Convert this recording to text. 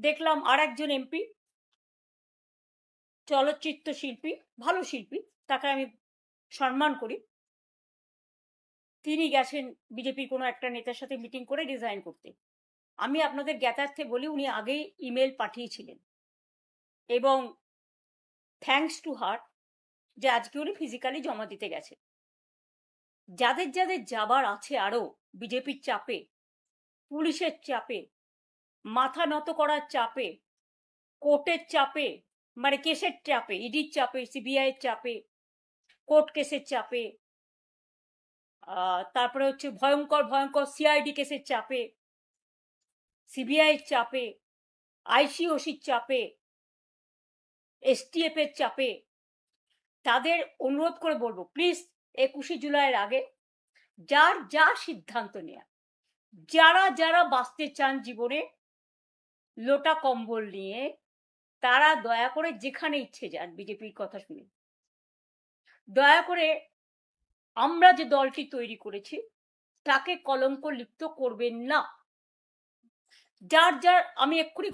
দেখলাম আর একজন এমপি, চলচ্চিত্র শিল্পী, ভালো শিল্পী, তাকে আমি সম্মান করি, তিনি গেছেন বিজেপির কোনো একটা নেতার সাথে মিটিং করে রিজাইন করতে। আমি আপনাদের জ্ঞাতার্থে বলি উনি আগেই ইমেল পাঠিয়েছিলেন এবং থ্যাঙ্কস টু হার যে আজকে উনি ফিজিক্যালি জমা দিতে গেছে। যাদের যাদের যাবার আছে আরও বিজেপির চাপে, পুলিশের চাপে, মাথা নত করার চাপে, কোর্টের চাপে, মানে কেসের চাপে, ইডির চাপে, সিবিআইয়ের চাপে, কোর্ট কেসের চাপে, তারপরে হচ্ছে ভয়ঙ্কর ভয়ঙ্কর সিআইডি কেসের চাপে, সিবিআইয়ের চাপে, আইসিওসির চাপে, এসটিএফ এর চাপে, তাদের অনুরোধ করে বলবো প্লিজ 21শে জুলাইয়ের আগে যার যা সিদ্ধান্ত নেয়া, যারা যারা বাঁচতে চান জীবনে লোটা কম্বল নিয়ে, তারা দয়া করে যেখানে ইচ্ছে যান বিজেপির কথা শুনে। দয়া করে আমরা যে দলটি তৈরি করেছি তাকে কলঙ্ক লিপ্ত করবেন না। যার যার আমি এক্ষুনি